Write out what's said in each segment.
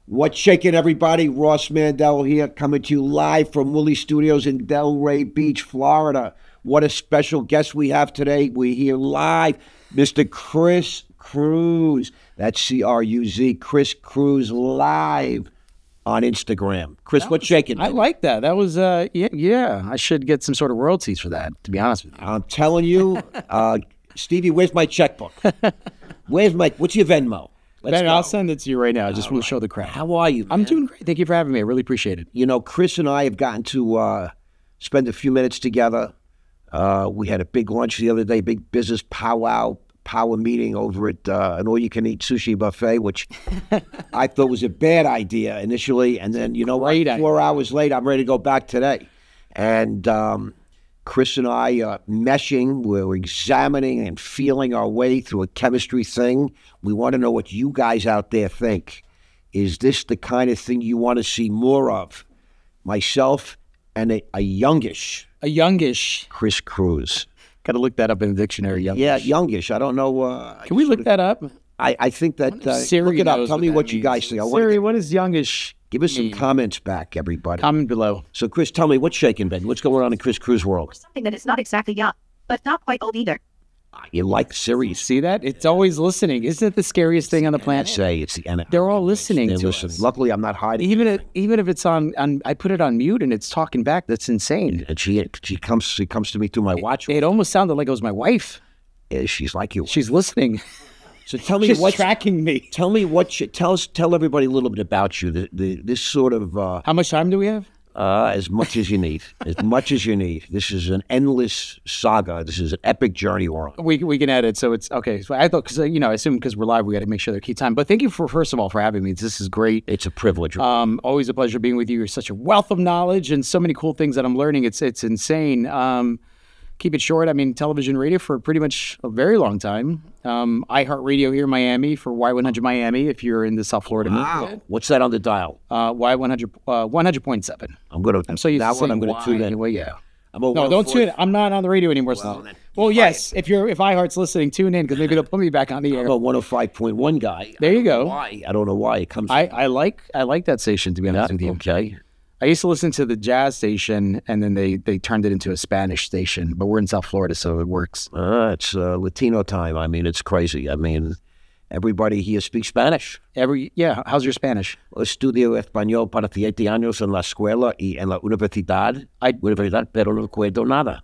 What's shaking, everybody? Ross Mandell here, coming to you live from Woolly Studios in Delray Beach, Florida. What a special guest we have today. We're here live, Mr. Cruz. That's C-R-U-Z, Chris Cruz, live on Instagram. Chris, what's shaking? I like that. That was, yeah. I should get some sort of royalties for that, to be honest with you. I'm telling you, Stevie, where's my checkbook? What's your Venmo? Ben, I'll send it to you right now. Just will show the crowd. How are you, man? I'm doing great. Thank you for having me. I really appreciate it. You know, Chris and I have gotten to spend a few minutes together. We had a big lunch the other day, big business power meeting over at an all-you-can-eat sushi buffet, which I thought was a bad idea initially. And then, you know what, 4 hours later, I'm ready to go back today. And Chris and I are meshing. We're examining and feeling our way through a chemistry thing. We want to know what you guys out there think. Is this the kind of thing you want to see more of? Myself and a youngish Chris Cruz. Got to look that up in the dictionary. Youngish. Yeah, youngish. I don't know. Can we look that up? I think that Siri look it up. knows Tell me what you guys think. Siri, what is youngish? Give us some comments back, everybody. Comment below. So, Chris, tell me, what's shaking, Ben? What's going on in Chris Cruz world? Something that is not exactly young, but not quite old either. You like Siri? See that? It's always listening. Isn't it the scariest thing on the planet? It's the NFA. They're all listening to us. Luckily, I'm not hiding. Even if it's on, I put it on mute and it's talking back. That's insane. And she comes to me through my watch. It almost sounded like it was my wife. Yeah, she's like you. She's listening. So tell me She's what's tracking me. Tell me tell everybody a little bit about you. This sort of how much time do we have? As much as you need. As much as you need. This is an endless saga. This is an epic journey we're on. We can edit, so it's okay. So I thought, because I assume because we're live, we got to make sure they keep time. But thank you first of all for having me. This is great. It's a privilege. Always a pleasure being with you. You're such a wealth of knowledge and so many cool things that I'm learning. It's insane. Keep it short. I mean, television, radio for pretty much a very long time. iHeartRadio here in Miami for Y100 Miami, if you're in the South Florida movement. What's that on the dial? Y100, 100.7. I'm so that one. I'm going to tune in. Anyway, yeah. No, don't tune in. I'm not on the radio anymore. Well, yes. If iHeart's listening, tune in because maybe they'll put me back on the air. I'm a 105.1 guy. There you go. I don't know why it comes. I like that station, to be honest with you. Okay. I used to listen to the jazz station, and then they turned it into a Spanish station. But we're in South Florida, so it works. It's Latino time. I mean, it's crazy. I mean, everybody here speaks Spanish. How's your Spanish? Estudio español para 7 años en la escuela y en la universidad, pero no recuerdo nada.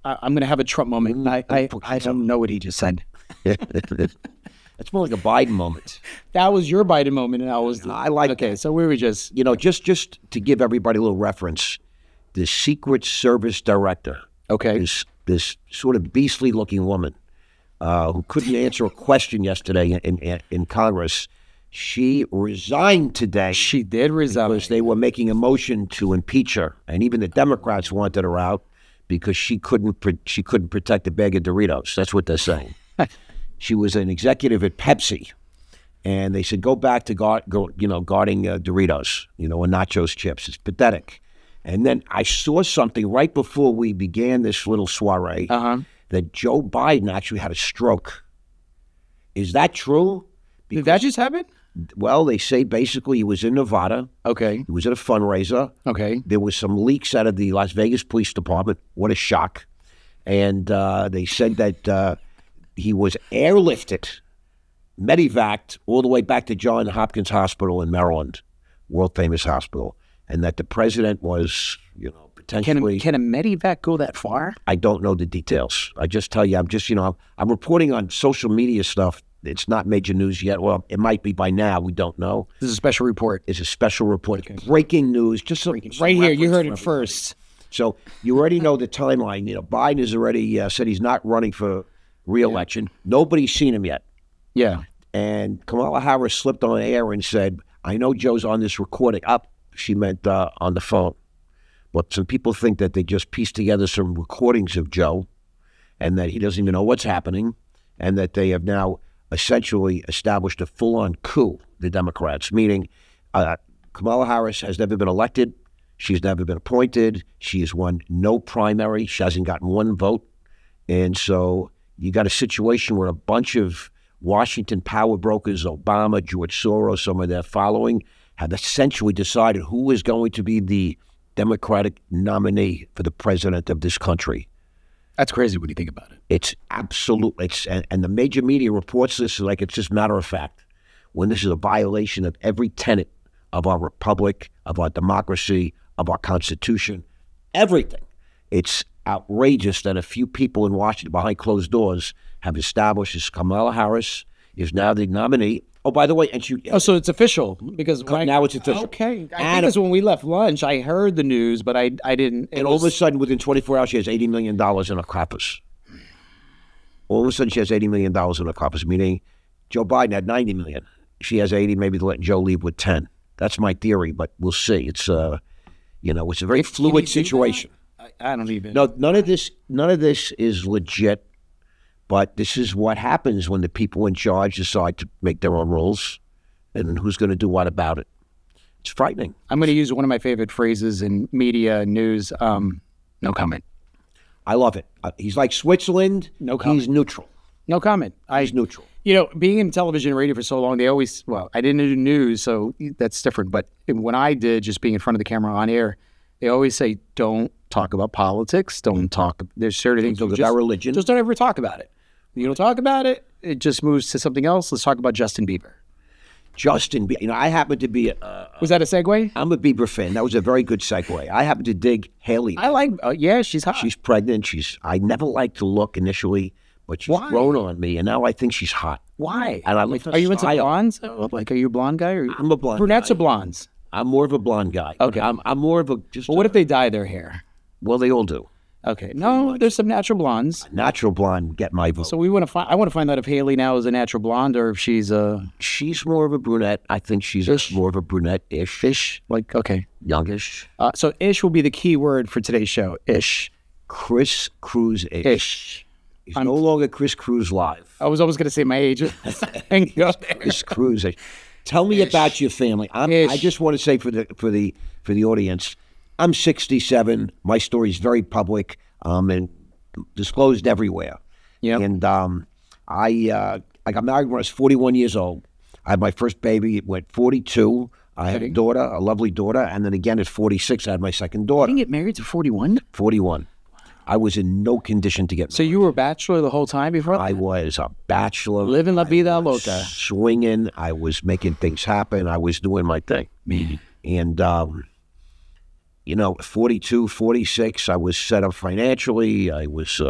I'm going to have a Trump moment. I don't know what he just said. It's more like a Biden moment. That was your Biden moment, and I like. Okay, that. so we were just just to give everybody a little reference. The Secret Service director, this sort of beastly looking woman who couldn't answer a question yesterday in Congress. She resigned today. She did resign because they were making a motion to impeach her, and even the Democrats wanted her out because she couldn't protect a bag of Doritos. That's what they're saying. She was an executive at Pepsi, and they said, go back to guarding Doritos, and nachos chips. It's pathetic. And then I saw something right before we began this little soiree that Joe Biden actually had a stroke. Is that true? Did that just happen? Well, they say basically he was in Nevada. Okay. He was at a fundraiser. Okay. There was some leaks out of the Las Vegas Police Department. What a shock. And they said that he was airlifted, medevaced, all the way back to Johns Hopkins Hospital in Maryland, world-famous hospital, and that the president was, potentially... Can a medevac go that far? I don't know the details. I just tell you, I'm reporting on social media stuff. It's not major news yet. Well, it might be by now. We don't know. This is a special report. It's a special report. Okay. Breaking news. Just right here. You heard it first. So you already know the timeline. Biden has already said he's not running for re-election. Yeah. Nobody's seen him yet. Yeah. And Kamala Harris slipped on air and said, I know Joe's on this recording. She meant on the phone. But some people think that they just pieced together some recordings of Joe and that he doesn't even know what's happening and that they have now essentially established a full-on coup, the Democrats, meaning Kamala Harris has never been elected. She's never been appointed. She has won no primary. She hasn't gotten one vote. And so you got a situation where a bunch of Washington power brokers, Obama, George Soros, some of their following, have essentially decided who is going to be the Democratic nominee for the president of this country. That's crazy when you think about it. It's absolutely, and the major media reports this like it's just matter of fact, when this is a violation of every tenet of our republic, of our democracy, of our Constitution, everything. It's outrageous that a few people in Washington behind closed doors have established this Kamala Harris is now the nominee. Oh, by the way, and she... Oh, so it's official because now it's official. Okay. I think that's when we left lunch. I heard the news, but I didn't. And all of a sudden, within 24 hours, she has $80 million in her coffers. All of a sudden, she has $80 million in her coffers, meaning Joe Biden had $90 million. She has 80, maybe they're letting Joe leave with 10. That's my theory, but we'll see. It's, it's a very fluid situation. I don't even... No, none of this is legit. But this is what happens when the people in charge decide to make their own rules, and who's going to do what about it. It's frightening. I'm going to use one of my favorite phrases in media and news. No comment. I love it. He's like Switzerland. No comment. He's neutral. No comment. He's neutral. You know, being in television and radio for so long, I didn't do news, so that's different. But when I did, just being in front of the camera on air, they always say, don't talk about politics. There's certain things. Don't talk about religion. Just don't ever talk about it. You don't talk about it, it just moves to something else. Let's talk about Justin Bieber. Justin Bieber. I happen to be... Was that a segue? I'm a Bieber fan. That was a very good segue. I happen to dig Haley. I like... yeah, she's hot. She's pregnant. I never liked the look initially, but she's grown on me, and now I think she's hot. Why? And I like Are you into blondes? Like, are you a blonde guy? Or I'm a blonde Brunettes guy. or blondes? I'm more of a blonde guy. Okay. I'm more of a... Well, what if they dye their hair? Well, they all do. Okay. No, there's some natural blondes. Natural blonde, get my vote. So I want to find out if Haley now is a natural blonde or if she's a... She's more of a brunette. I think she's more of a brunette-ish. Ish? Like, okay. Youngish. So ish will be the key word for today's show. Ish. Cruz Ish. Ish. He's no longer Chris Cruz live. I was always going to say my age. And go there. Chris Cruz Ish. Tell me about your family. I just want to say for the audience, I'm 67. My story is very public and disclosed everywhere. Yeah. And I got married when I was 41 years old. I had my first baby at 42. I had a daughter, a lovely daughter, and then again at 46, I had my second daughter. You didn't get married to 41? 41. I was in no condition to get married. So you were a bachelor the whole time before? I was a bachelor. Living la vida loca. Swinging. I was making things happen. I was doing my thing. And 42, 46, I was set up financially. I was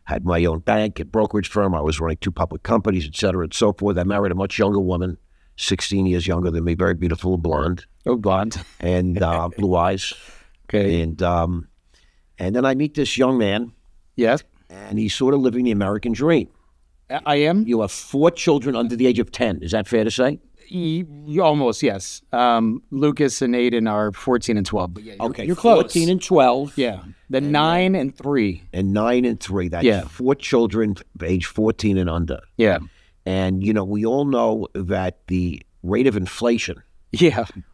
had my own bank and brokerage firm. I was running 2 public companies, et cetera, and so forth. I married a much younger woman, 16 years younger than me, very beautiful, blonde. Oh, blonde. And blue eyes. Okay. And then I meet this young man. Yes. And he's sort of living the American dream. I am. You have 4 children under the age of 10. Is that fair to say? Almost, yes. Lucas and Aiden are 14 and 12. But yeah, you're close. 14 and 12. Yeah. Then 9 and 3. And 9 and 3. That's 4 children age 14 and under. Yeah. And, we all know that the rate of inflation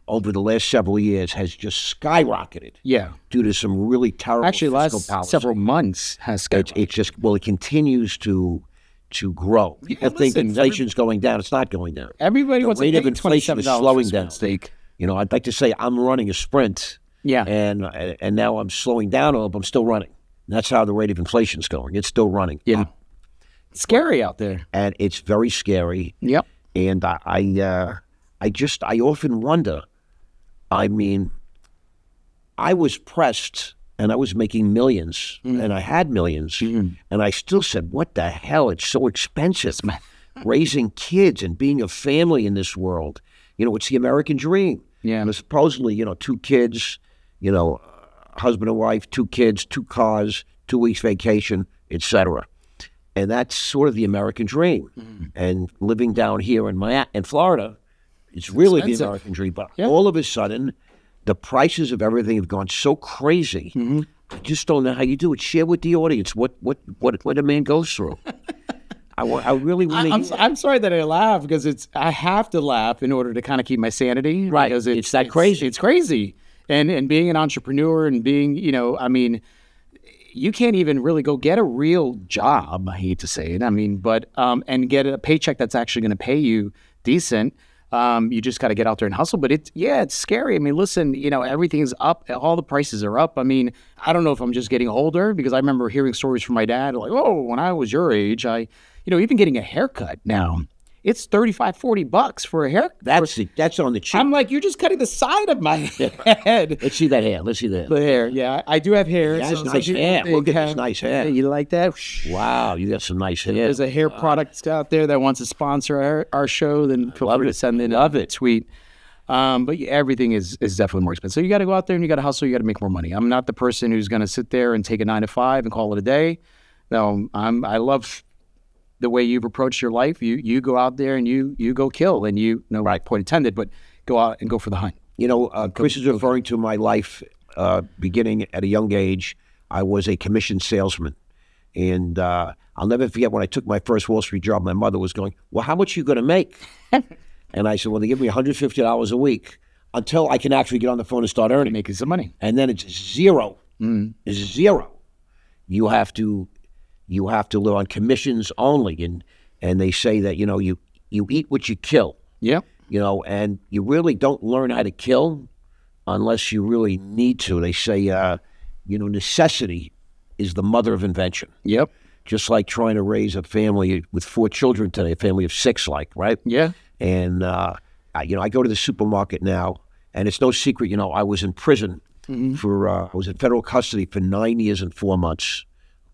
over the last several years has just skyrocketed. Yeah. Due to some really terrible fiscal policy. Last several months has skyrocketed. It continues to grow. People think inflation's going down. It's not going down. Everybody wants to rate of inflation is slowing down. Steak. I'd like to say I'm running a sprint. Yeah. And now I'm slowing down a little, but I'm still running. And that's how the rate of inflation's going. It's still running. Yeah. It's scary out there. And it's very scary. Yep. And I often wonder, I was pressed and I was making millions and I had millions and I still said, what the hell? It's so expensive. Raising kids and being a family in this world. It's the American dream. Yeah. And supposedly, 2 kids, husband and wife, 2 kids, 2 cars, 2 weeks vacation, etc. And that's sort of the American dream. And living down here in Florida, it's really the American dream. But all of a sudden, the prices of everything have gone so crazy. I just don't know how you do it. Share with the audience what a man goes through. I really want to. I'm sorry that I laugh because I have to laugh in order to kind of keep my sanity. Right. Because it's that crazy. It's crazy. And being an entrepreneur and being, you can't even really go get a real job. I hate to say it. But and get a paycheck that's actually going to pay you decent. You just got to get out there and hustle. But it's scary. I mean, listen, everything is up. All the prices are up. I mean, I don't know if I'm just getting older, because I remember hearing stories from my dad like, oh, when I was your age, even getting a haircut now, it's $35-$40 for a haircut. That's on the cheap. I'm like, you're just cutting the side of my head. Let's see that hair. Let's see that. The hair, yeah. I do have hair. That's nice hair. Look at this nice hair. You like that? Wow, you got some nice hair. There's a hair product out there that wants to sponsor our show, then feel free to send in a tweet. But everything is definitely more expensive. So you got to go out there and you got to hustle. You got to make more money. I'm not the person who's going to sit there and take a 9 to 5 and call it a day. No, I love the way you've approached your life. You go out there and you go kill, and right, point intended, but go out and go for the hunt. Chris is referring to my life beginning at a young age. I was a commission salesman. And I'll never forget when I took my first Wall Street job, my mother was going, well, how much are you going to make? And I said, well, they give me $150 a week until I can actually get on the phone and start earning. Making some money. And then it's zero. It's zero. You have to live on commissions only. And they say that, you eat what you kill. Yeah. And you really don't learn how to kill unless you really need to. They say, necessity is the mother of invention. Yep. Just like trying to raise a family with 4 children today, a family of 6, right? Yeah. And, I go to the supermarket now, and it's no secret, I was in prison I was in federal custody for 9 years and 4 months,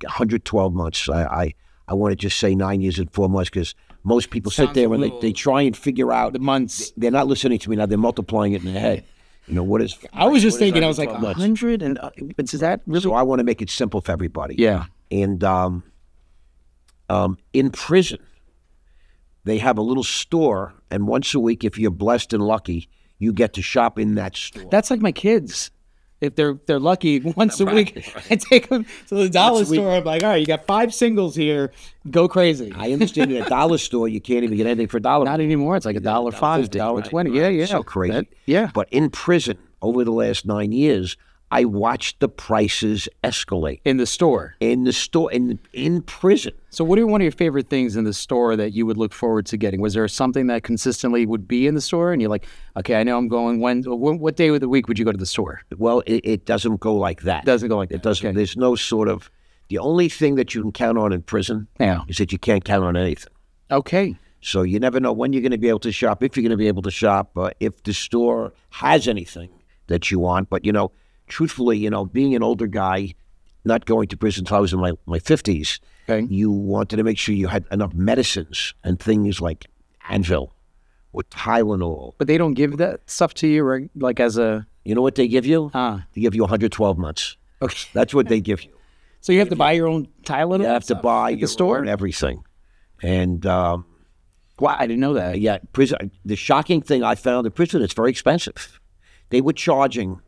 112 months. I want to just say 9 years and 4 months, because most people sit there and they try and figure out the months. They're not listening to me now. They're multiplying it in their head. What is? I was just thinking. I was like 100, and is that really? So I want to make it simple for everybody. Yeah. And in prison, they have a little store, and once a week, if you're blessed and lucky, you get to shop in that store. That's like my kids. If they're lucky, once a week, I take them to the dollar store. I'm like, all right, you got 5 singles here. Go crazy. I understand in a dollar store, you can't even get anything for $1. Not anymore. It's like $1.05, $1.20. Yeah. So crazy. Yeah. But in prison, over the last 9 years, I watched the prices escalate. In the store? In the store, in prison. So what are one of your favorite things in the store that you would look forward to getting? Was there something that consistently would be in the store and you're like, okay, I know I'm going, what day of the week would you go to the store? Well, it doesn't go like that. It doesn't go like that. It doesn't. Okay. There's no sort of, the only thing that you can count on in prison is that you can't count on anything. Okay. So you never know when you're going to be able to shop, if you're going to be able to shop, if the store has anything that you want. But, truthfully, being an older guy, not going to prison until I was in my 50s, you wanted to make sure you had enough medicines and things like Advil or Tylenol. But they don't give that stuff to you, like as a... You know what they give you? They give you 112 months. Okay. That's what they give you. So you have to buy your own Tylenol? You have to buy the store? Own everything. And... wow, I didn't know that. Yeah, prison. The shocking thing I found in prison, it's very expensive. They were charging...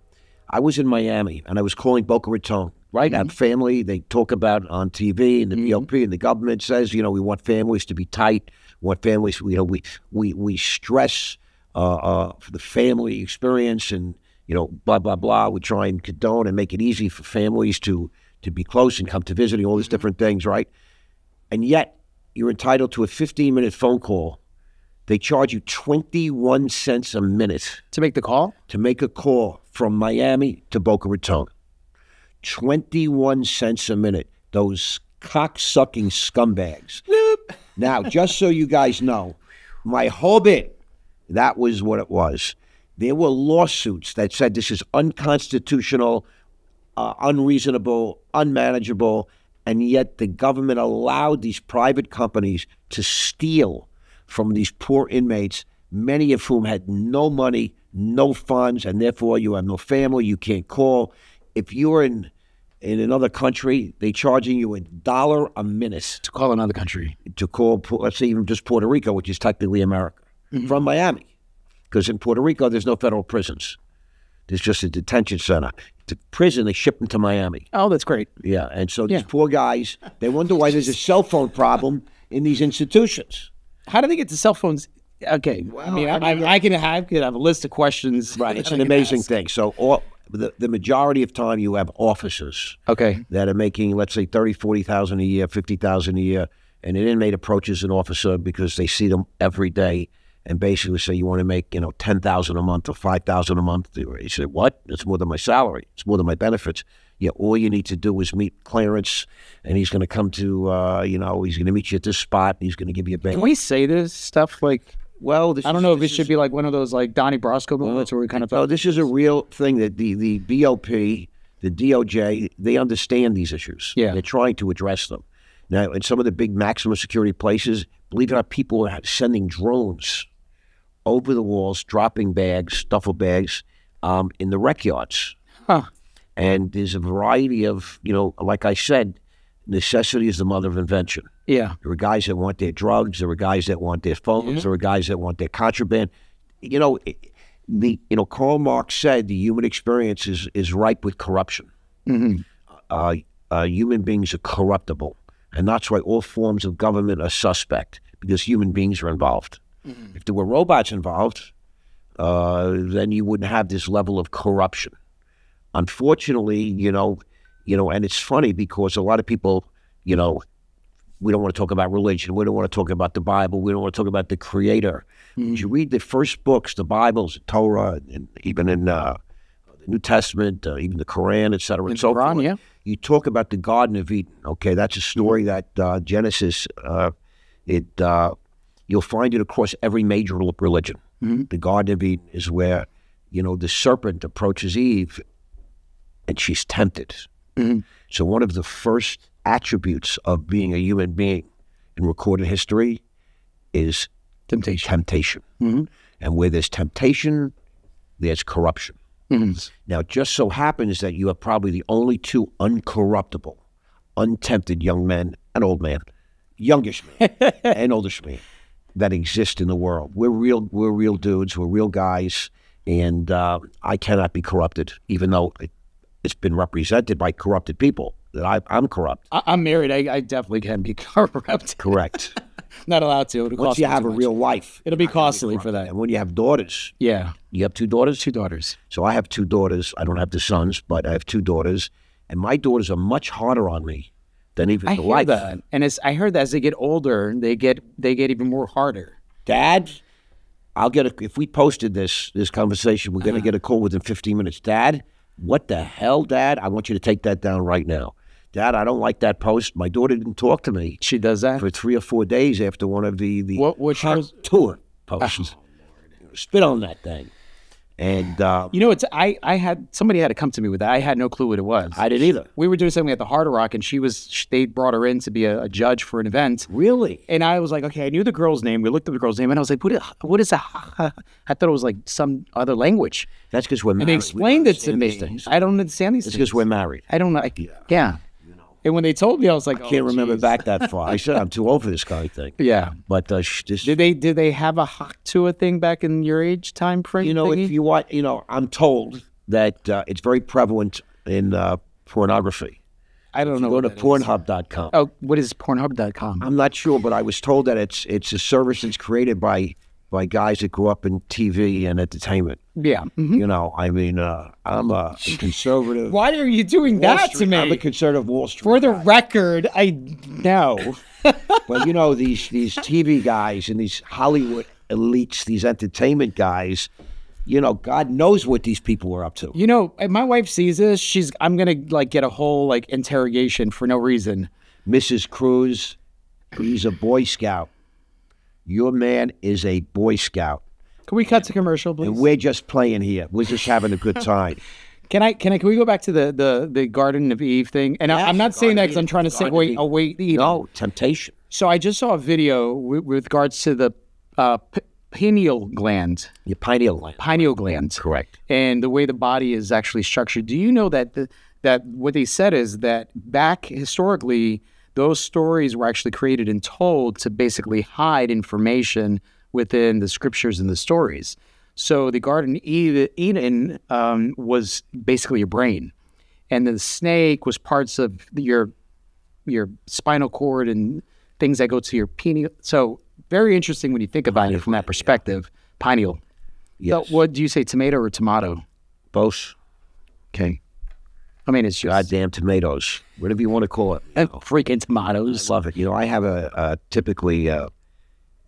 I was in Miami, and I was calling Boca Raton, right? I have family. They talk about on TV, and the PLP, and the government says, we want families to be tight. We want families, we stress for the family experience, and, blah, blah, blah. We try and condone and make it easy for families to be close and come to visiting, all these different things, right? And yet, you're entitled to a 15-minute phone call. They charge you 21 cents a minute. To make the call? To make a call from Miami to Boca Raton. 21 cents a minute. Those cock-sucking scumbags. Now, just so you guys know, my whole bit, that was what it was. There were lawsuits that said this is unconstitutional, unreasonable, unmanageable, and yet the government allowed these private companies to steal from these poor inmates, many of whom had no money, no funds, and therefore you have no family, you can't call. If you're in another country, they're charging you $1 a minute. To call another country. To call, let's say even just Puerto Rico, which is technically America, from Miami. Because in Puerto Rico, there's no federal prisons. There's just a detention center. To prison, they ship them to Miami. Oh, that's great. Yeah, and so these poor guys, they wonder why there's a cell phone problem in these institutions. How do they get to cell phones? Okay, well, I can have a list of questions. Right, it's an amazing thing. So the majority of time you have officers that are making, let's say, $30,000, $40,000 a year, $50,000 a year, and an inmate approaches an officer because they see them every day, and basically say you want to make, $10,000 a month or $5,000 a month. He said, what? That's more than my salary. It's more than my benefits. Yeah, all you need to do is meet Clarence, and he's going to come to, he's going to meet you at this spot. And he's going to give you a bang. Can we say this stuff like? Well, I don't know if it should be like one of those like Donnie Brasco moments where we kind of. No, this is a real thing that the BOP, the DOJ, they understand these issues. Yeah, they're trying to address them. Now, in some of the big maximum security places, believe it or not, people are sending drones over the walls, dropping bags, duffel bags, in the rec yards. Huh. And there's a variety of, like I said, necessity is the mother of invention. Yeah. There are guys that want their drugs. There are guys that want their phones. Yeah. There are guys that want their contraband. Karl Marx said the human experience is ripe with corruption. Mm-hmm. Human beings are corruptible. And that's why all forms of government are suspect, because human beings are involved. Mm-hmm. If there were robots involved, then you wouldn't have this level of corruption. Unfortunately, and it's funny because a lot of people, we don't want to talk about religion. We don't want to talk about the Bible. We don't want to talk about the Creator. Mm-hmm. You read the first books, the Bibles, Torah, and even in the New Testament, even the Quran, et cetera, and so forth. Yeah. You talk about the Garden of Eden. Okay, that's a story that Genesis. You'll find it across every major religion. Mm-hmm. The Garden of Eden is where, the serpent approaches Eve, and she's tempted. Mm-hmm. So one of the first attributes of being a human being in recorded history is temptation. Mm-hmm. And where there's temptation, there's corruption. Mm-hmm. Now, it just so happens that you are probably the only two uncorruptible, untempted young men and old man, youngish man and oldish man that exist in the world. We're real dudes. We're real guys. And I cannot be corrupted, even though it's been represented by corrupted people that I'm corrupt. I'm married. I definitely can be corrupt. Correct. Not allowed to. Once you have a real wife, it'll be costly for that. And when you have daughters, yeah, you have two daughters. Two daughters. So I have two daughters. I don't have the sons, but I have two daughters, and my daughters are much harder on me than even the wife. That. And I heard that as they get older, they get even more harder. Dad, if we posted this conversation, we're going to get a call within 15 minutes. Dad, what the hell, Dad? I want you to take that down right now. Dad, I don't like that post. My daughter didn't talk to me. She does that? For 3 or 4 days after one of the tour posts. Spit on that thing. And somebody had to come to me with that. I had no clue what it was. I didn't either. We were doing something at the Hard Rock, and they brought her in to be a judge for an event. Really? And I was like, okay, I knew the girl's name. We looked up the girl's name, and I was like, what is that? I thought it was like some other language. That's because we're married. And they explained it to me. I don't understand these things. It's because we're married. I don't know. Yeah. And when they told me, I was like, I can't remember back that far. I said I'm too old for this kind of thing. Yeah. But did they have a hawk to a thing back in your age time frame? If you want, I'm told that it's very prevalent in pornography. I don't know. Go to Pornhub.com. Oh, what is Pornhub.com? I'm not sure, but I was told that it's a service that's created by guys that grew up in TV and entertainment. Yeah. Mm-hmm. I'm a conservative. Why are you doing that to me? I'm a conservative Wall Street For the guy. record, I know. Well, these TV guys and these Hollywood elites, these entertainment guys, God knows what these people were up to. My wife sees this. I'm going to get a whole interrogation for no reason. Mrs. Cruz, he's a Boy Scout. Your man is a Boy Scout. Can we cut to commercial, please? And we're just playing here. We're just having a good time. Can we go back to the Garden of Eve thing? And I'm not saying that because I'm trying to segue away Eve. No, temptation. So I just saw a video with regards to the pineal gland. Your pineal gland. Pineal gland. Correct. And the way the body is actually structured. Do you know that that what they said is that back historically, those stories were actually created and told to basically hide information within the scriptures and the stories. So the Garden of Eden was basically your brain, and the snake was parts of your spinal cord and things that go to your pineal. So very interesting when you think about it from that perspective. Pineal. Yes. So what do you say, tomato or tomato? Both. Okay. I mean, it's just goddamn tomatoes, whatever you want to call it. Freaking tomatoes. I love it. I have typically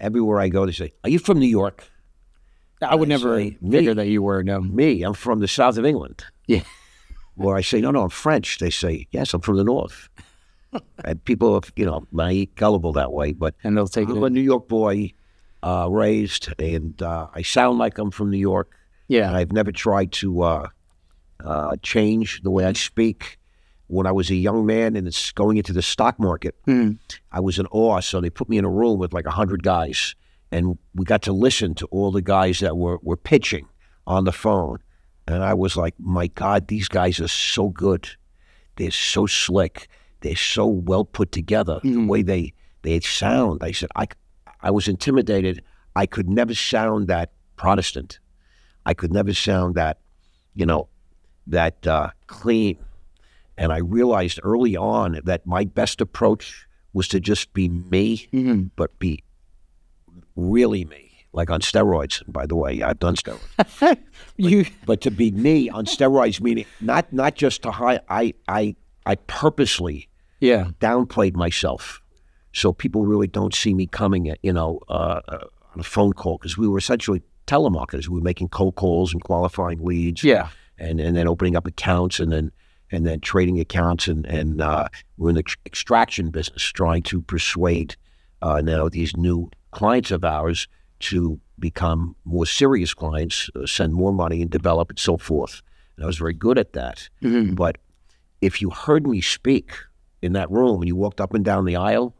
everywhere I go, they say, "Are you from New York?" I would never say, figure that you were. No. Me, I'm from the south of England. Yeah. Or I say, no, I'm French. They say, yes, I'm from the north. And people, naive, gullible that way. But And they'll take I'm it. a New York boy, raised, and I sound like I'm from New York. Yeah. And I've never tried to change the way I speak. When I was a young man and it's going into the stock market, I was in awe. So they put me in a room with like 100 guys, and we got to listen to all the guys that were pitching on the phone. And I was like, my God, these guys are so good. They're so slick. They're so well put together. The way they sound. I said, I was intimidated. I could never sound that Protestant. I could never sound that, clean. And I realized early on that my best approach was to just be me, but be really me, like on steroids. And by the way, I've done steroids. But to be me on steroids, meaning not just to hide. I purposely downplayed myself, so people really don't see me coming at on a phone call, because we were essentially telemarketers. We were making cold calls and qualifying leads, and then opening up accounts, and then trading accounts, and we're in the extraction business, trying to persuade now these new clients of ours to become more serious clients, send more money, and develop, and so forth. And I was very good at that. But if you heard me speak in that room and you walked up and down the aisle,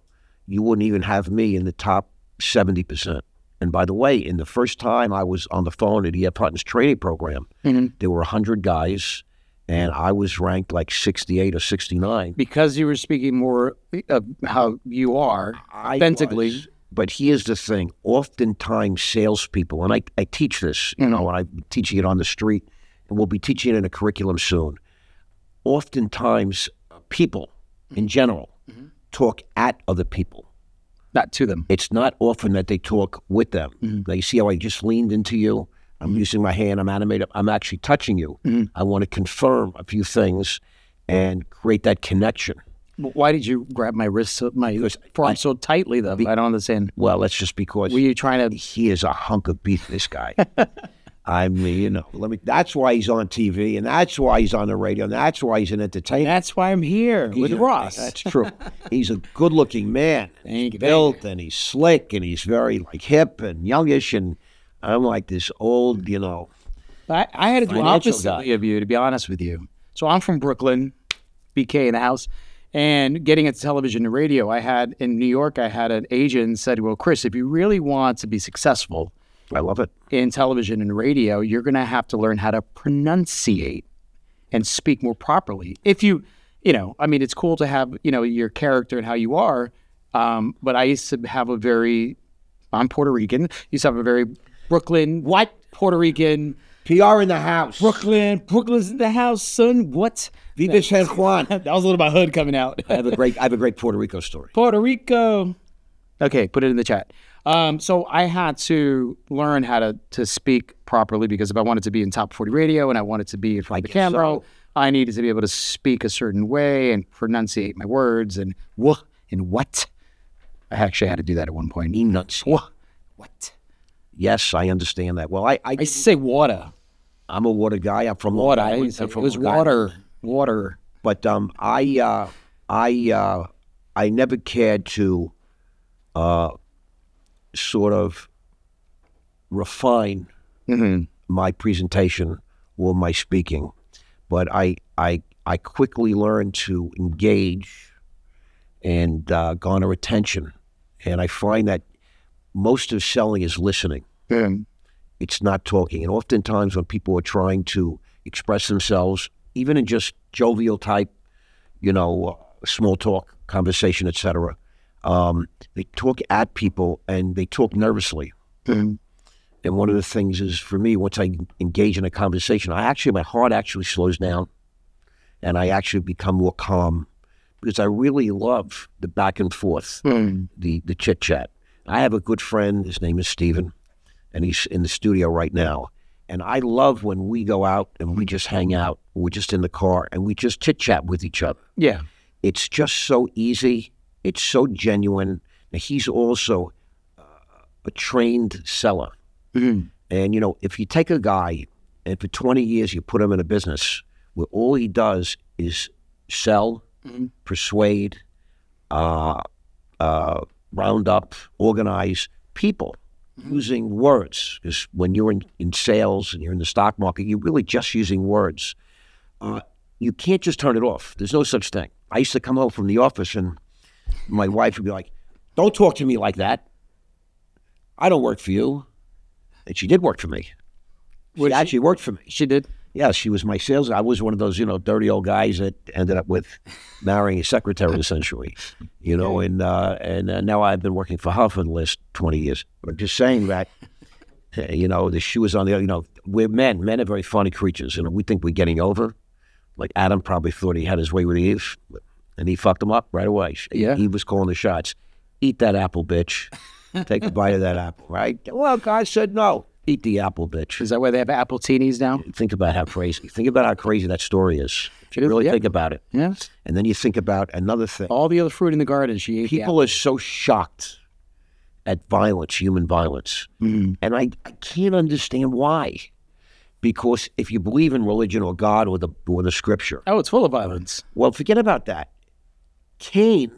you wouldn't even have me in the top 70%. And by the way, in the first time I was on the phone at E.F. Hutton's training program, there were 100 guys, and I was ranked like 68 or 69. Because you were speaking more of how you are, authentically. But here's the thing. Oftentimes salespeople, and I teach this, and I'm teaching it on the street, and we'll be teaching it in a curriculum soon. Oftentimes people in general talk at other people. Not to them. It's not often that they talk with them. Now, you see how I just leaned into you? I'm using my hand. I'm animated. I'm actually touching you. I want to confirm a few things and create that connection. Why did you grab my wrist, my forearm so tightly, though? I don't understand. Well, that's just because. Were you trying to? He is a hunk of beef, this guy. I mean, that's why he's on TV, and that's why he's on the radio, and that's why he's an entertainer. That's why I'm here with Ross. That's true. He's a good-looking man. Thank you. Built, and he's slick, and he's very hip and youngish, and I'm like this old, I had to do financial oppositely guy. of you, to be honest with you. So I'm from Brooklyn, BK in the house, and getting into television and radio. In New York, I had an agent said, well, Chris, if you really want to be successful, I love it. in television and radio, you're going to have to learn how to pronunciate and speak more properly. If it's cool to have, your character and how you are, but I used to have I'm Puerto Rican, used to have a very Brooklyn, Puerto Rican. PR in the house. Brooklyn's in the house, son. What? Viva San Juan. That was a little bit of my hood coming out. I have a great Puerto Rico story. Puerto Rico. Okay, put it in the chat. So I had to learn how to speak properly, because if I wanted to be in top 40 radio and I wanted to be in front of the camera, I needed to be able to speak a certain way and pronunciate my words and what. I actually had to do that at one point. Enunciate. What? Yes, I understand that. Well, I used to say water. I'm a water guy. I'm from water. Long Island. It was water. But I never cared to sort of refine my presentation or my speaking, but I quickly learned to engage and garner attention, and I find that most of selling is listening. It's not talking. And oftentimes when people are trying to express themselves, even in just jovial type, small talk, conversation, etc., they talk at people and they talk nervously. And one of the things is, for me, once I engage in a conversation, my heart actually slows down, and I actually become more calm, because I really love the back and forth, the chit chat. I have a good friend. His name is Steven, and he's in the studio right now. And I love when we go out and we just hang out. We're just in the car and we just chit chat with each other. Yeah, it's just so easy. It's so genuine. Now, he's also a trained seller. Mhm. And, you know, if you take a guy and for 20 years you put him in a business where all he does is sell, persuade, round up, organize people using words. Because when you're in sales and you're in the stock market, you're really just using words. You can't just turn it off. There's no such thing. I used to come home from the office and my wife would be like, "Don't talk to me like that. I don't work for you." And she did work for me. She actually worked for me. She did. Yeah, she was my sales. I was one of those, you know, dirty old guys that ended up with marrying a secretary, essentially. You know, and now I've been working for her for the last 20 years. But I'm just saying that, you know, the shoe is on the other. You know, we're men. Men are very funny creatures. You know, we think we're getting over. Like Adam probably thought he had his way with Eve, and he fucked him up right away. Yeah. He was calling the shots. Eat that apple, bitch. Take a bite of that apple, right? Well, God said no. Eat the apple, bitch. Is that why they have apple teenies now? Think about how crazy. Think about how crazy that story is. If you really think about it. Yeah. And then you think about another thing. All the other fruit in the garden, she ate. People are so shocked at violence, human violence. And I can't understand why. Because if you believe in religion or God or the scripture. Oh, it's full of violence. Well, forget about that. Cain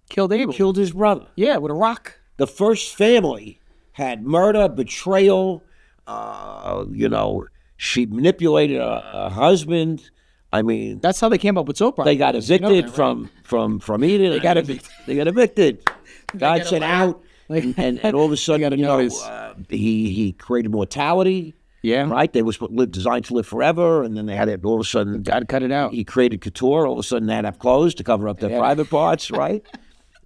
Killed Abel. killed his brother. Yeah, with a rock. The first family had murder, betrayal, you know, she manipulated a husband. I mean, That's how they came up with soap operas. they got evicted from Eden. They got evicted. They got evicted. God said out, and all of a sudden, gotta you know, notice. he created mortality. Yeah. Right. They was designed to live forever, and then they had it. All of a sudden, God cut it out. he created couture. All of a sudden, they had to have clothes to cover up their private parts. Right.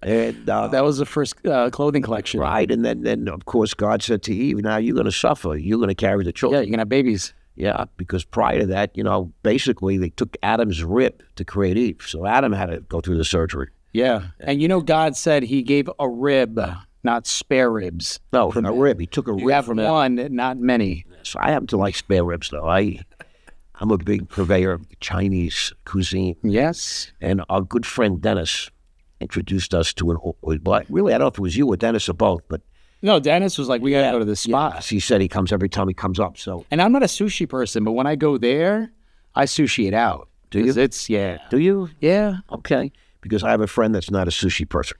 And That was the first clothing collection. right, and then of course God said to Eve, "Now you're going to suffer. You're going to carry the Yeah, children." you're gonna have babies. Yeah, because prior to that, you know, basically they took Adam's rib to create Eve, so Adam had to go through the surgery. Yeah. And you know, God said he gave a rib, not spare ribs. No, a rib. He took a You rib have from one, not many. So I happen to like spare ribs, though. I'm a big purveyor of Chinese cuisine, Yes. and our good friend Dennis introduced us to really, I don't know if it was you or Dennis or both, but No, Dennis was like, we gotta go to this spot. yes, he said he comes every time he comes up. So And I'm not a sushi person, but when I go there, I sushi it out. Do you? 'Cause It's, yeah. do you? Yeah. Okay, because I have a friend that's not a sushi person,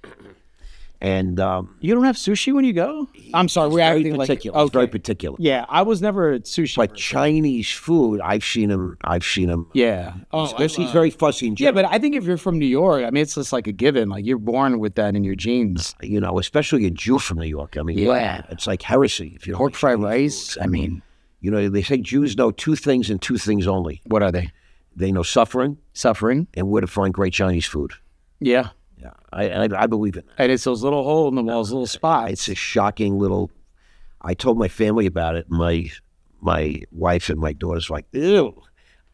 and You don't have sushi when you go? I'm sorry, we're very acting like... particular. He's very particular. Yeah, I was never a sushi But person. Chinese food, I've seen him. Yeah. Oh, He's very fussy in yeah, general. but I think if you're from New York, I mean, it's just like a given. Like, you're born with that in your genes. You know, especially a Jew from New York. I mean, Yeah. it's like heresy. If you don't Pork like fried Chinese rice, food. I mean, You know, they say Jews know two things and two things only. what are they? They know suffering Suffering? and where to find great Chinese food. Yeah. Yeah, I believe in that. And it's those little hole in the walls, little spots. It's a shocking little. I told my family about it. My wife and my daughter's like, ew.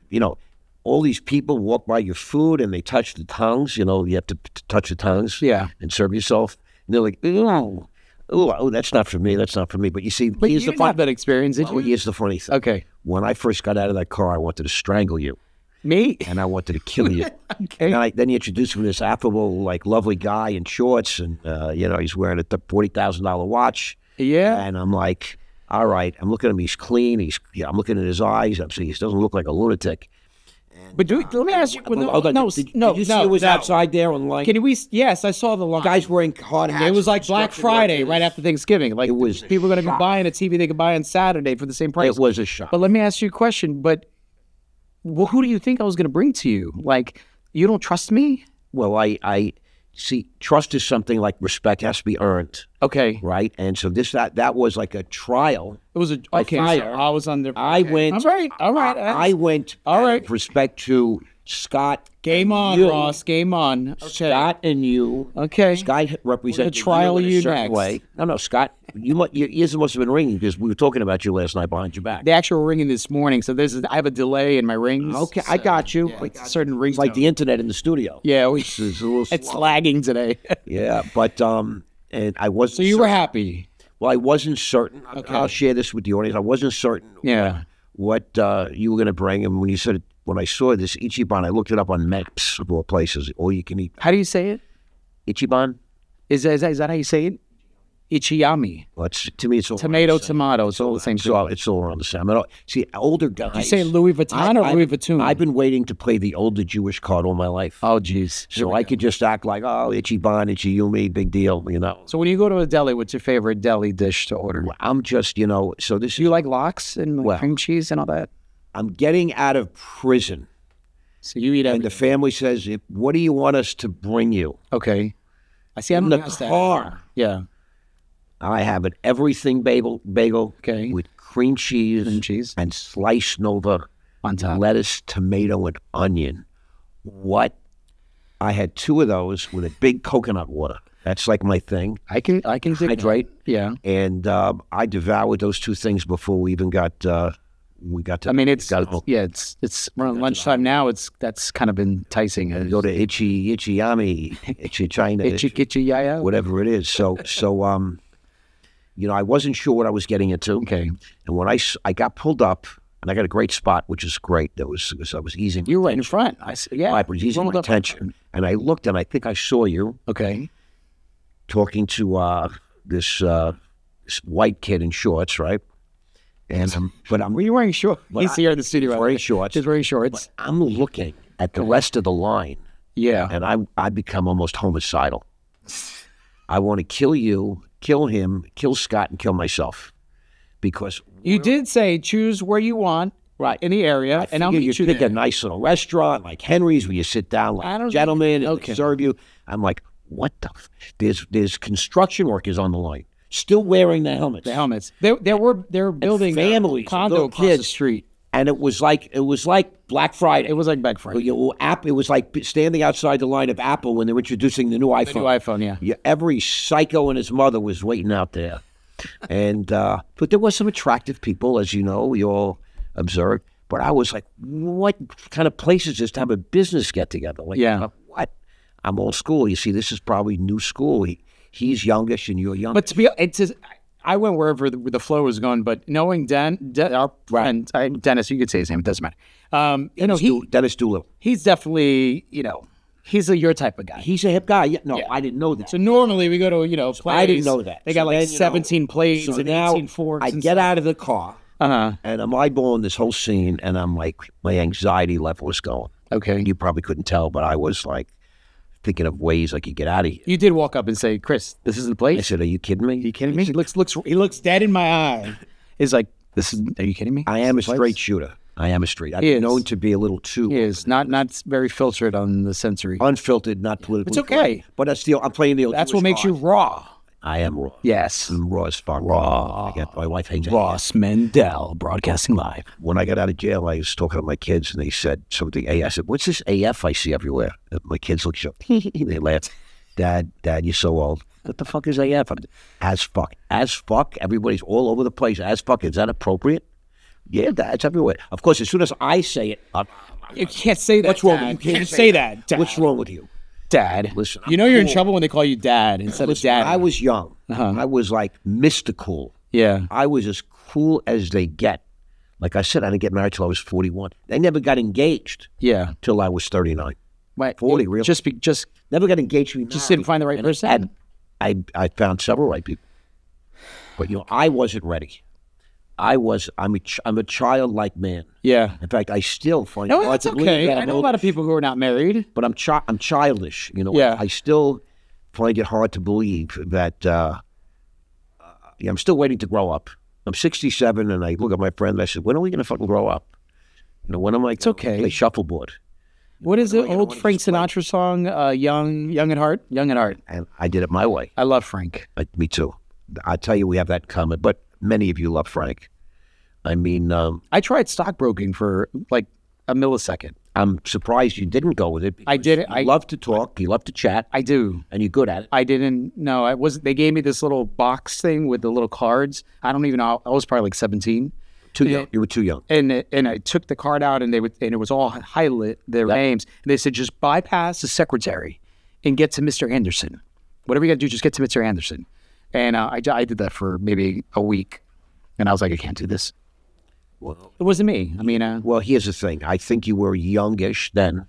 You know, all these people walk by your food and they touch the tongues. You know, you have to touch the tongues. Yeah. And serve yourself. And they're like, ew. Oh, that's not for me. That's not for me. But you see, But you here's the didn't have that experience, did well, you? here's the funny thing. Okay. When I first got out of that car, I wanted to strangle you. Me? And I wanted to kill you. Okay. And then you introduced me to this affable, like, lovely guy in shorts, and you know, he's wearing a $40,000 watch. Yeah. And I'm like, all right. I'm looking at him. He's clean. I'm looking at his eyes. I'm saying he doesn't look like a lunatic. But let me ask you. Hold on. Did you see who was outside there on the line? Can we? Yes, I saw the line. Guys wearing hard hats. It was like Black Friday right after Thanksgiving. Like, It was people were going to go shock. buy a TV they could buy on Saturday for the same price. It was a shock. But let me ask you a question. But who do you think I was going to bring to you? Like, you don't trust me? Well, I see. Trust is something like respect has to be earned, Okay. right? And so that was like a trial. It was a okay. So fire. I was under. I went. All right. All right. I went. All right. With respect to Scott. Game on, you. Ross. Game on. Okay. Scott and you. Okay. Scott represented trial you in you a certain next. way. No, Scott, your ears must have been ringing because we were talking about you last night behind your back. They actually were ringing this morning, so I have a delay in my rings. Okay, I got you. Yeah, it's a certain ring. It's like the internet in the studio. Yeah, It's a little it's slow. lagging today. Yeah, but and I wasn't. So you were happy. Well, I wasn't certain. Okay. I'll share this with the audience. I wasn't certain. Yeah. What you were going to bring, and when you said when I saw this Ichiban, I looked it up on maps of all places. All you can eat How do you say it? Ichiban. Is that how you say it? Ichiyami. Well, to me, it's all Tomato, around the same. tomato. It's all the same thing. It's all around the same. I don't, see, older guys. Did you say Louis Vuitton or Louis Vuitton? I've been waiting to play the older Jewish card all my life. Oh, geez. So I could just act like, oh, Ichiban, Ichiyumi, big deal, you know. So when you go to a deli, what's your favorite deli dish to order? Well, I'm just, you know, so this Do you like lox and like cream cheese and all that? I'm getting out of prison. So you eat And the everything. family says, what do you want us to bring you? Okay. I see. I'm In the asked that. car. Yeah. I have an everything bagel Okay. with cream cheese, Cream cheese. and sliced Nova, On top. lettuce, tomato, and onion. What? I had 2 of those with a big coconut water. That's like my thing. I can dig that. Hydrate. Yeah. And I devoured those 2 things before we even got to. I mean, it's got home. it's around lunchtime now. That's kind of enticing. Go to Ichiyami, Itchy China, Itchy yaya. whatever it is. So you know, I wasn't sure what I was getting into. Okay. And when I got pulled up, and I got a great spot, which is great. I was easing. You were right in front. Yeah. I was easing my attention, and I looked, and I think I saw you Okay. talking to this white kid in shorts, right? And Were you wearing shorts? He's here in the studio. wearing shorts. He's wearing shorts. I'm looking at the rest of the line, Yeah. and I become almost homicidal. I want to kill you, kill him, kill Scott, and kill myself, because You did say choose where you want, right, in the area, and I'll you meet you pick there. a nice little restaurant like Henry's where you sit down I like don't- a gentleman and okay. they serve you. I'm like, what the? There's construction workers on the line, still wearing the helmets. The helmets. They were building families, a condo little across the kids. street. And it was like Black Friday. It was like Black Friday. It was like standing outside the line of Apple when they were introducing the new iPhone. The new iPhone, yeah. Yeah, every psycho and his mother was waiting out there. And but there was some attractive people, as you know, we all observed. But I was like, what kind of place is this to have a business get together? Like, Yeah. what? I'm old school. You see, this is probably new school. He's youngish and you're young. But to be, it's just, I went wherever the flow was going. But knowing our friend Dennis, you could say his name. It doesn't matter. You know, Dennis Doolittle. he's definitely, you know, he's your type of guy. He's a hip guy. Yeah, no, Yeah. I didn't know that. So normally we go to, you know, plays. I didn't know that. They got So like then, you know, 17 plays So and now 18 forks. I get out of the car Uh-huh. and I'm eyeballing this whole scene, and I'm like, my anxiety level was going. Okay. You probably couldn't tell, but I was like thinking of ways I could get out of here. You did walk up and say, Chris, this is the I place. said, "Are you kidding me? Are you kidding me? He looks dead in my eye. He's like, are you kidding me? I am a This is the straight place? shooter. I am a straight. I've He been is. known to be a little too He is not very filtered on the sensory. unfiltered, not politically. It's okay. correct. But I'm playing the old That's Jewish what makes you card. raw. I am raw. Yes. I'm raw as fuck. Raw. My wife hates it. Ross Mandell, broadcasting live. When I got out of jail, I was talking to my kids, and they said something. I said, "What's this AF I see everywhere?" And my kids looked up. They laughed. Dad, you're so old. What the fuck is AF? As fuck. As fuck. Everybody's all over the place. As fuck. Is that appropriate? Yeah, Dad, it's everywhere. Of course, as soon as I say it, You can't say that. what's wrong? Dad. You You can't say that. Dad. What's wrong with you? Dad? Listen, you know you're in cool. trouble when they call you Dad instead Listen, of Dad. when I was young. Uh-huh. I was like Mr. Cool. Yeah. I was as cool as they get. Like I said, I didn't get married till I was 41. They never got engaged Yeah. till I was 39. Wait, 40, really. Just Never got engaged. just didn't find the right person. And I found several right people, but I wasn't ready. I'm a childlike man. Yeah. In fact, I still find No, it hard that's to believe okay. that I I'm know a old, lot of people who are not married. but I'm childish. Yeah. I still find it hard to believe that. I'm still waiting to grow up. I'm 67, and I look at my friend. And I said, "When are we going to fucking grow up? When am I? It's okay. Play shuffleboard." What is the gonna old wanna Frank just play? Sinatra song? Young at heart. Young at heart. And I did it my way. I love Frank. Me too. I tell you, we have that in common. But many of you love Frank. I mean, I tried stockbroking for like a millisecond. I'm surprised you didn't go with it. I did it. You love to talk. You love to chat. I do. And you're good at it. I didn't. No, I wasn't. They gave me this little box thing with the little cards. I don't even know. I was probably like 17. Too young. You were too young. And I took the card out, and it was all highlighted their names. And they said, just bypass the secretary and get to Mr. Anderson. Whatever you got to do, just get to Mr. Anderson. And I did that for maybe a week, and I was like, I can't do this. Well, It wasn't me. I mean, well, here's the thing. I think you were youngish then.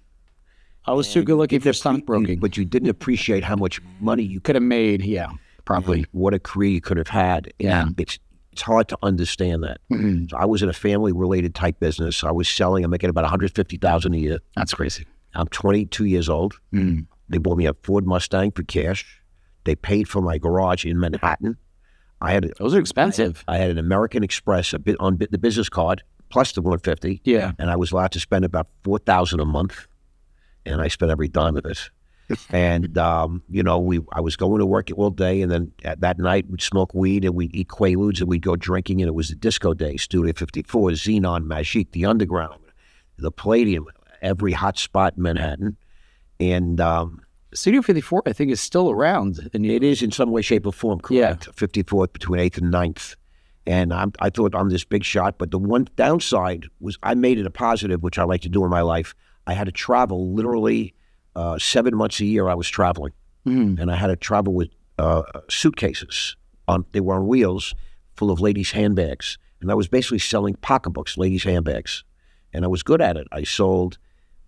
I was too good looking for stockbroking. But you didn't appreciate how much money you could. Could have made, yeah. Probably. What a career you could have had. Yeah. It's hard to understand that. So I was in a family-related type business. I'm making about $150,000 a year. That's crazy. I'm 22 years old. They bought me a Ford Mustang for cash. They paid for my garage in Manhattan. Those are expensive. I had an American Express on the business card plus the 150. Yeah. And I was allowed to spend about $4,000 a month, and I spent every dime of it. And I was going to work all day, and then that night we'd smoke weed and we'd eat Quaaludes and we'd go drinking. And it was the disco day, Studio 54, Xenon, Magique, the Underground, the Palladium, every hot spot in Manhattan. And Studio 54, I think, is still around. And it is in some way, shape, or form, correct. Yeah. 54th between 8th and 9th. And I thought I'm this big shot, but the one downside was I made it a positive, which I like to do in my life. I had to travel literally 7 months a year. I was traveling, and I had to travel with suitcases. They were on wheels, full of ladies' handbags, and I was basically selling pocketbooks, ladies' handbags, and I was good at it.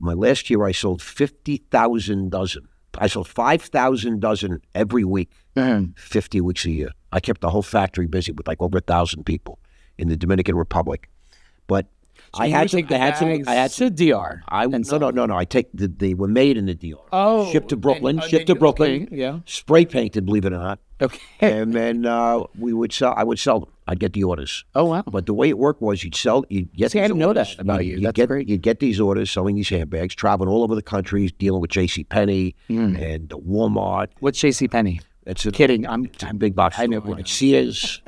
My last year I sold 50,000 dozen. I sold 5,000 dozen every week, 50 weeks a year. I kept the whole factory busy with like over 1,000 people in the Dominican Republic. But So I had to DR. No. I take they were made in the DR. Oh, shipped to Brooklyn. Okay, yeah. Spray painted, believe it or not. Okay. And then I would sell them. I'd get the orders. Oh wow. But the way it worked was you'd get. See, I didn't know that about you. That's great. You'd get these orders, selling these handbags, traveling all over the country, dealing with J.C. Penney and Walmart. What's J.C. Penney? That's kidding. I'm big box. I know. Sears.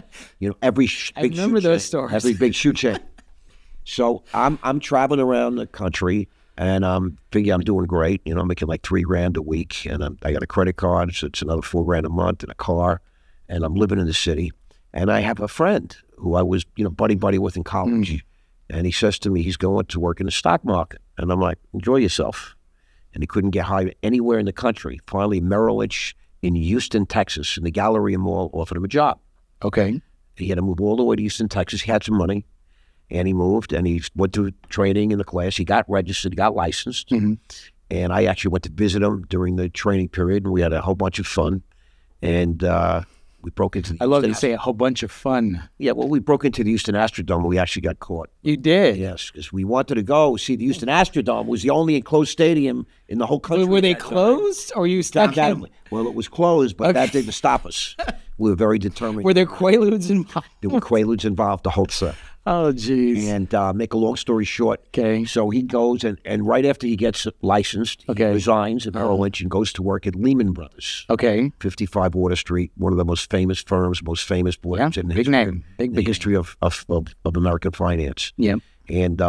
Every I big remember shoe those chain, stores. every big shoe chain. So I'm traveling around the country, and I'm thinking I'm doing great. I'm making like $3,000 a week, and I got a credit card, so it's another $4,000 a month, and a car, and I'm living in the city. And I have a friend who I was, buddy with in college, and he says to me he's going to work in the stock market, and I'm like, enjoy yourself. And he couldn't get hired anywhere in the country. Finally, Merrill Lynch in Houston, Texas, in the Galleria Mall, offered him a job. Okay. He had to move all the way to Houston, Texas. He had some money. And he moved, and he went through training in the class. He got registered, he got licensed. And I actually went to visit him during the training period, and we had a whole bunch of fun. And we broke into the I love you say a whole bunch of fun. Yeah, well, we broke into the Houston Astrodome, and we actually got caught. You did? Yes, because we wanted to go see the Houston Astrodome. It was the only enclosed stadium in the whole country. Were they closed, or were you stuck in? Well, it was closed, but that didn't stop us. We were very determined. Were there Quaaludes involved? There were Quaaludes involved the whole set. Oh, geez. And make a long story short, okay. So he goes, and right after he gets licensed, he resigns at Merrill Lynch and goes to work at Lehman Brothers. Okay. 55 Water Street, one of the most famous firms, most famous boards in the big name. Big history of American finance. Yeah. And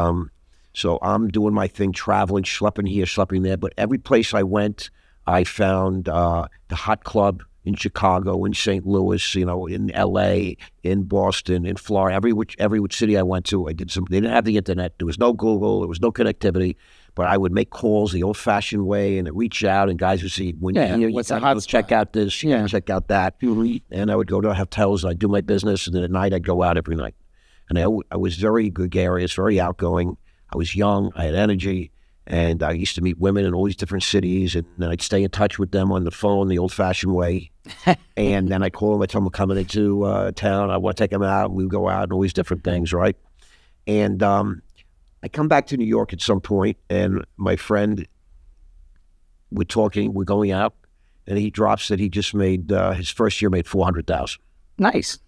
so I'm doing my thing, traveling, schlepping here, schlepping there. But every place I went, I found the hot club in Chicago, in St. Louis, in L.A., in Boston, in Florida, every city I went to, I did some. They didn't have the internet. There was no Google. There was no connectivity. But I would make calls the old-fashioned way and reach out, and guys would say, what's the hot check out this, check out that. And I would go to hotels, I'd do my business, and then at night I'd go out every night. And I was very gregarious, very outgoing. I was young. I had energy. And I used to meet women in all these different cities, and then I'd stay in touch with them on the phone the old-fashioned way. And then I'd call them, I'd tell them I'm coming into town, I want to take them out, and we'd go out and all these different things, right? And I come back to New York at some point, and my friend, we're going out, and he drops that he just made, his first year made $400,000. Nice.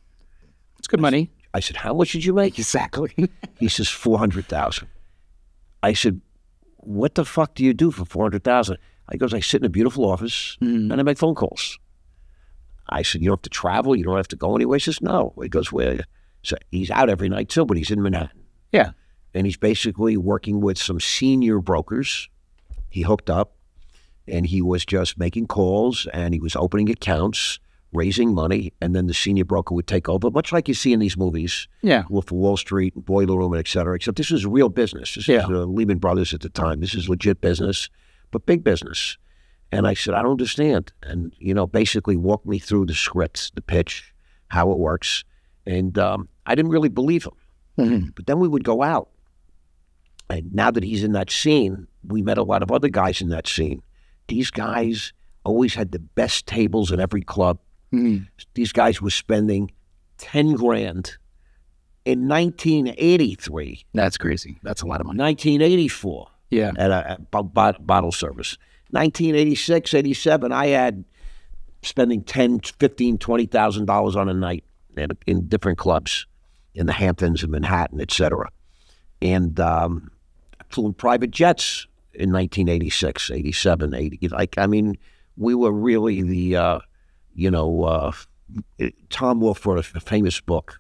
It's good money. I said, how much did you make? Exactly. He says, $400,000. I said, what the fuck do you do for $400,000? He goes, I sit in a beautiful office and I make phone calls. I said, you don't have to travel? You don't have to go anywhere? He says, no. He goes, where? So he's out every night too, but he's in Manhattan. Yeah. And he's basically working with some senior brokers. He hooked up, and he was just making calls, and he was opening accounts, raising money, and then the senior broker would take over, much like you see in these movies. Yeah. Wolf of Wall Street, Boiler Room, and et cetera, except this is real business. This is Lehman Brothers at the time. This is legit business, but big business. And I said, I don't understand. And, basically walk me through the scripts, the pitch, how it works. And I didn't really believe him. But then we would go out. And now that he's in that scene, we met a lot of other guys in that scene. These guys always had the best tables in every club. These guys were spending 10 grand in 1983. That's crazy. That's a lot of money. 1984. Yeah. At a bottle service. 1986, 87, I had spending $10,000, $15,000, $20,000 on a night in different clubs in the Hamptons and Manhattan, etc. And flew in private jets in 1986, 87, 80. Like, I mean, we were really the, Tom Wolfe wrote a famous book.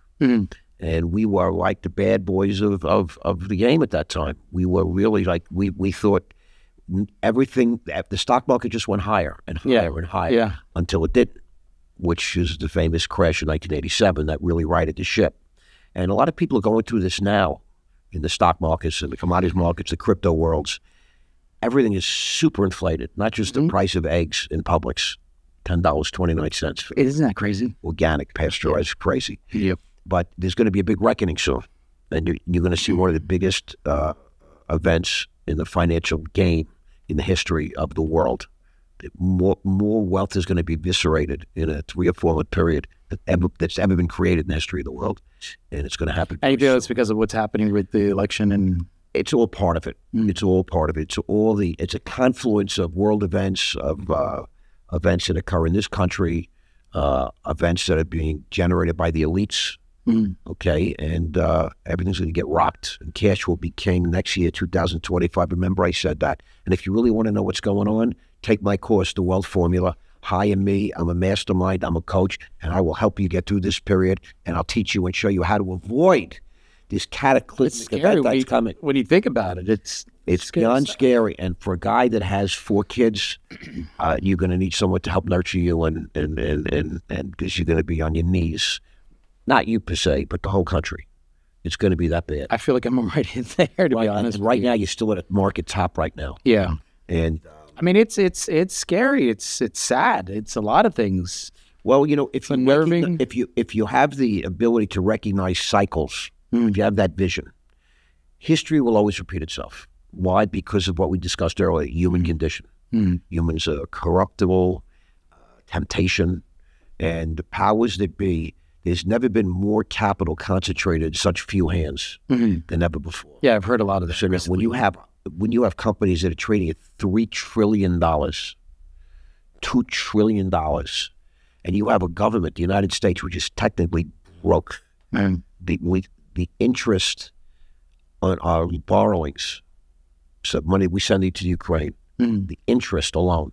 And we were like the bad boys of the game at that time. We were really like, we thought everything, the stock market just went higher and higher and higher until it didn't, which is the famous crash in 1987 that really righted the ship. And a lot of people are going through this now in the stock markets and the commodities markets, the crypto worlds. Everything is super inflated, not just the price of eggs in Publix, $10.29. Isn't that crazy? Organic, pasteurized, crazy. Yep. But there's going to be a big reckoning soon. And you're going to see one of the biggest events in the financial game in the history of the world. More wealth is going to be eviscerated in a 3 or 4 month period that's ever been created in the history of the world. And it's going to happen. And you feel it's because of what's happening with the election? And it's all part of it. It's all part of it. It's a confluence of world events, of events that occur in this country, events that are being generated by the elites. Okay, and everything's going to get rocked, and cash will be king next year, 2025. Remember, I said that. And if you really want to know what's going on, take my course, The Wealth Formula. Hire me. I'm a mastermind. I'm a coach, and I will help you get through this period, and I'll teach you and show you how to avoid this cataclysmic event that's coming. When you think about it, it's beyond scary. And for a guy that has 4 kids, you're going to need someone to help nurture you, and because you're going to be on your knees. Not you per se, but the whole country. It's going to be that bad. I feel like I'm right in there, to be honest. And right now, you're still at a market top right now. Yeah. And I mean, it's scary. It's sad. It's a lot of things. Well, you know, if you have the ability to recognize cycles, if you have that vision, history will always repeat itself. Why? Because of what we discussed earlier, human condition. Humans are corruptible, temptation, and the powers that be. There's never been more capital concentrated in such few hands than ever before. Yeah, I've heard a lot of this. So when you have companies that are trading at $3 trillion, $2 trillion, and you have a government, the United States, which is technically broke, the interest on our borrowings, so money we send to Ukraine, the interest alone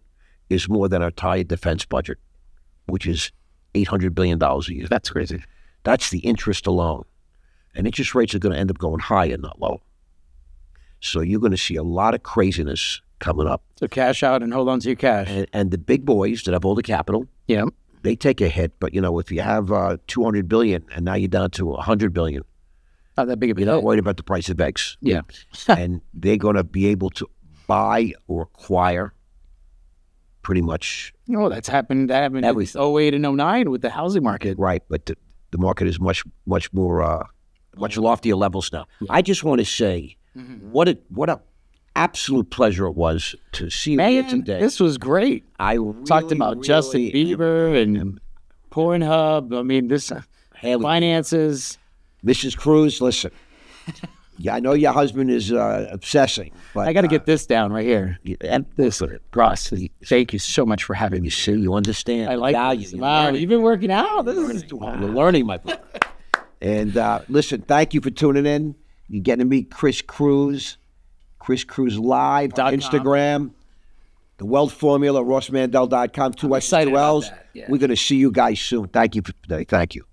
is more than our entire defense budget, which is $800 billion a year. That's crazy. That's the interest alone. And interest rates are going to end up going higher, not low. So you're going to see a lot of craziness coming up. So cash out and hold on to your cash. And the big boys that have all the capital, they take a hit. But, you know, if you have $200 billion and now you're down to $100 billion, not that big of a you're not worried about the price of eggs. Yeah. And they're going to be able to buy or acquire pretty much. Oh, that's happened. That happened in 08 and 09 with the housing market. Right, but the market is much more, much loftier levels now. Yeah. I just want to say what a absolute pleasure it was to see you here today. This was great. I talked about Justin Bieber and Pornhub. I mean, this finances. Mrs. Cruz, listen. Yeah, I know your husband is obsessing, but I got to get this down right here. And this, Ross, thank you so much for having me. See, you understand. I like value. Wow, you've been working out. We're learning, my brother. And listen, thank you for tuning in. You're getting to meet Chris Cruz Live on Instagram. The Wealth Formula, rossmandell.com, 2X2Ls. Yeah. We're going to see you guys soon. Thank you for today. Thank you.